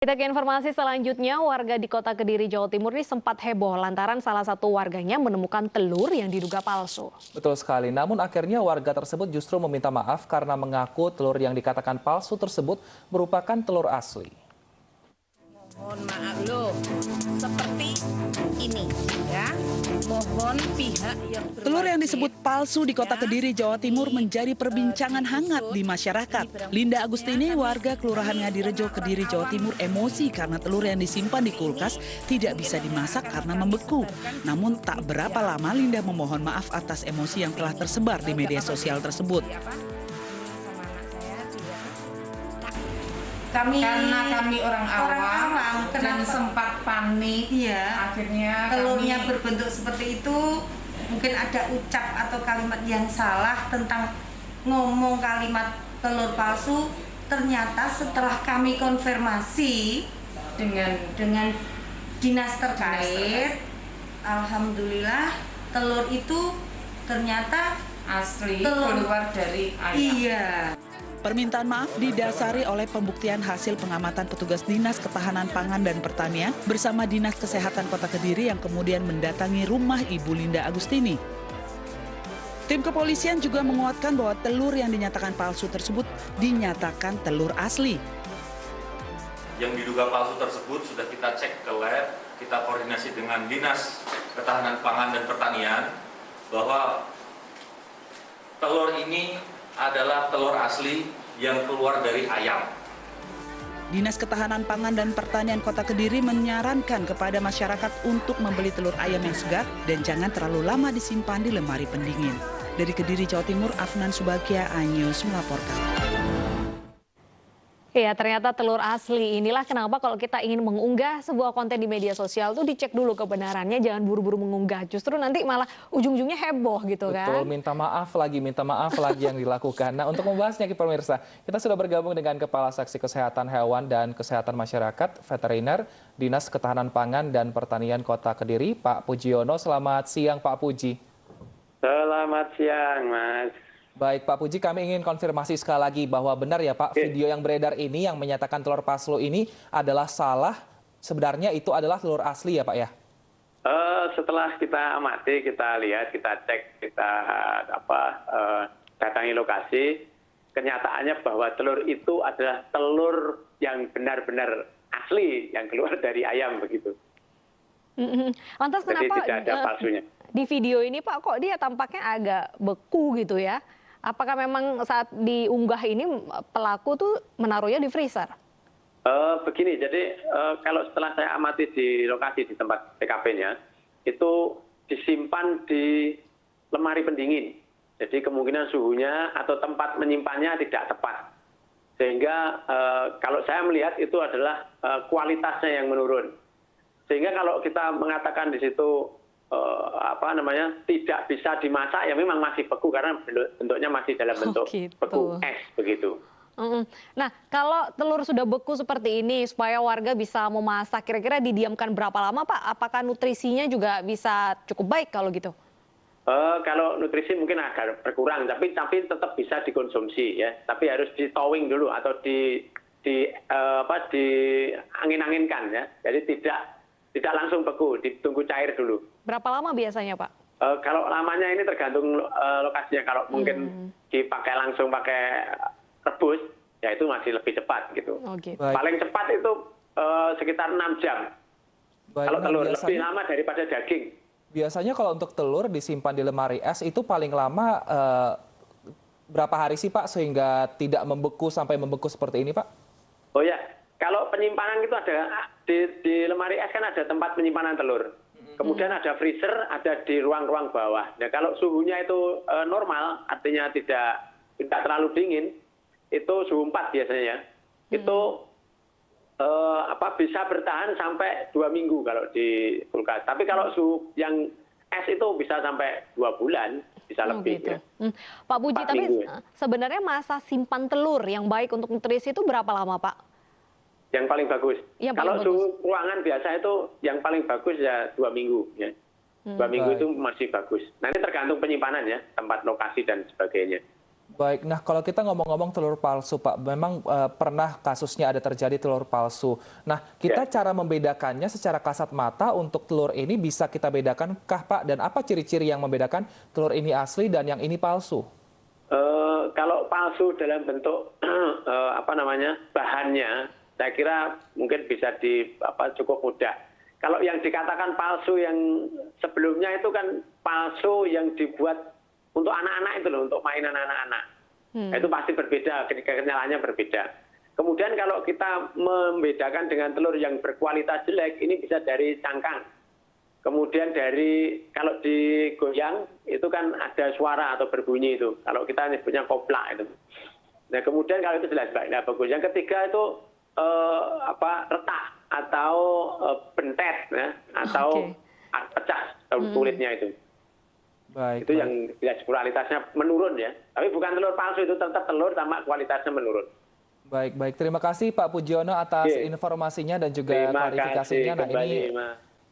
Kita ke informasi selanjutnya, warga di Kota Kediri, Jawa Timur ini sempat heboh lantaran salah satu warganya menemukan telur yang diduga palsu. Betul sekali, namun akhirnya warga tersebut justru meminta maaf karena mengaku telur yang dikatakan palsu tersebut merupakan telur asli. Mohon maaf loh, seperti ini ya. Mohon pihak yang Telur yang disebut palsu di Kota Kediri, Jawa Timur menjadi perbincangan hangat di masyarakat. Linda Agustini, warga Kelurahan Ngadirejo, Kediri, Jawa Timur, emosi karena telur yang disimpan di kulkas tidak bisa dimasak karena membeku. Namun tak berapa lama Linda memohon maaf atas emosi yang telah tersebar di media sosial tersebut. Karena kami orang awam dan sempat panik, akhirnya telurnya berbentuk seperti itu. Mungkin ada ucap atau kalimat yang salah tentang ngomong kalimat telur palsu. Ternyata setelah kami konfirmasi dengan dinas terkait, alhamdulillah telur itu ternyata asli telur keluar dari ayam. Iya. Permintaan maaf didasari oleh pembuktian hasil pengamatan petugas Dinas Ketahanan Pangan dan Pertanian bersama Dinas Kesehatan Kota Kediri yang kemudian mendatangi rumah Ibu Linda Agustini. Tim kepolisian juga menguatkan bahwa telur yang dinyatakan palsu tersebut dinyatakan telur asli. Yang diduga palsu tersebut sudah kita cek ke lab, kita koordinasi dengan Dinas Ketahanan Pangan dan Pertanian bahwa telur ini adalah telur asli yang keluar dari ayam. Dinas Ketahanan Pangan dan Pertanian Kota Kediri menyarankan kepada masyarakat untuk membeli telur ayam yang segar dan jangan terlalu lama disimpan di lemari pendingin. Dari Kediri, Jawa Timur, Afnan Subagia, iNews melaporkan. Ya, ternyata telur asli. Inilah kenapa kalau kita ingin mengunggah sebuah konten di media sosial tuh dicek dulu kebenarannya, jangan buru-buru mengunggah. Justru nanti malah ujung-ujungnya heboh gitu kan. Betul, minta maaf lagi yang dilakukan. Nah, untuk membahasnya pemirsa, kita sudah bergabung dengan Kepala Seksi Kesehatan Hewan dan Kesehatan Masyarakat Veteriner Dinas Ketahanan Pangan dan Pertanian Kota Kediri, Pak Pujiono. Selamat siang, Pak Puji. Selamat siang, Mas. Baik Pak Puji, kami ingin konfirmasi sekali lagi bahwa benar ya Pak, video yang beredar ini yang menyatakan telur palsu ini adalah salah, sebenarnya itu adalah telur asli ya Pak ya? Setelah kita amati, kita lihat, kita cek, kita datangi lokasi, kenyataannya bahwa telur itu adalah telur yang benar-benar asli yang keluar dari ayam begitu. Lantas jadi kenapa tidak ada palsunya. Di video ini Pak kok dia tampaknya agak beku gitu ya? Apakah memang saat diunggah ini pelaku tuh menaruhnya di freezer? Begini, jadi kalau setelah saya amati di lokasi di tempat TKP-nya, itu disimpan di lemari pendingin. Jadi kemungkinan suhunya atau tempat menyimpannya tidak tepat. Sehingga kalau saya melihat itu adalah kualitasnya yang menurun. Sehingga kalau kita mengatakan di situ tidak bisa dimasak, ya memang masih beku karena bentuknya masih dalam bentuk beku es begitu. Nah, kalau telur sudah beku seperti ini, supaya warga bisa memasak, kira-kira didiamkan berapa lama Pak? Apakah nutrisinya juga bisa cukup baik kalau gitu? Kalau nutrisi mungkin agak berkurang, tapi tetap bisa dikonsumsi ya. Tapi harus di towing dulu atau diangin-anginkan ya. Jadi tidak langsung beku, ditunggu cair dulu. Berapa lama biasanya Pak? Kalau lamanya ini tergantung lokasinya. Kalau mungkin dipakai langsung pakai rebus, ya itu masih lebih cepat gitu. Okay. Paling cepat itu sekitar 6 jam. Kalau telur lebih lama daripada daging. Biasanya kalau untuk telur disimpan di lemari es itu paling lama berapa hari sih Pak sehingga tidak membeku sampai membeku seperti ini Pak? Oh ya, kalau penyimpanan itu ada di lemari es kan ada tempat penyimpanan telur. Kemudian ada freezer, ada di ruang-ruang bawah. Nah, kalau suhunya itu normal, artinya tidak terlalu dingin, itu suhu 4 biasanya. Itu bisa bertahan sampai 2 minggu kalau di kulkas. Tapi kalau suhu yang es itu bisa sampai 2 bulan, bisa lebih. Gitu. Ya. Pak Puji, tapi sebenarnya masa simpan telur yang baik untuk nutrisi itu berapa lama Pak? Yang paling bagus. Kalau suhu ruangan biasa itu yang paling bagus ya 2 minggu. Ya. 2 minggu itu masih bagus. Nanti tergantung penyimpanan ya, tempat lokasi dan sebagainya. Baik, nah kalau kita ngomong-ngomong telur palsu, Pak, memang pernah kasusnya ada terjadi telur palsu. Nah, kita cara membedakannya secara kasat mata untuk telur ini bisa kita bedakan kah, Pak? Dan apa ciri-ciri yang membedakan telur ini asli dan yang ini palsu? Kalau palsu dalam bentuk bahannya, saya kira mungkin bisa cukup mudah. Kalau yang dikatakan palsu yang sebelumnya itu kan palsu yang dibuat untuk anak-anak itu loh, untuk mainan anak-anak. Itu pasti berbeda, kenyalaannya berbeda. Kemudian kalau kita membedakan dengan telur yang berkualitas jelek, ini bisa dari cangkang. Kemudian kalau digoyang, itu kan ada suara atau berbunyi itu. Kalau kita nyebutnya koplak itu. Nah kemudian kalau itu jelas baik. Nah bagus. Yang ketiga itu retak atau bentet, ya, atau pecah kulitnya itu. Baik, itu yang kualitasnya menurun ya. Tapi bukan telur palsu, itu tetap telur sama kualitasnya menurun. Baik. Terima kasih Pak Pujiono atas informasinya dan juga klarifikasinya. Nah, ini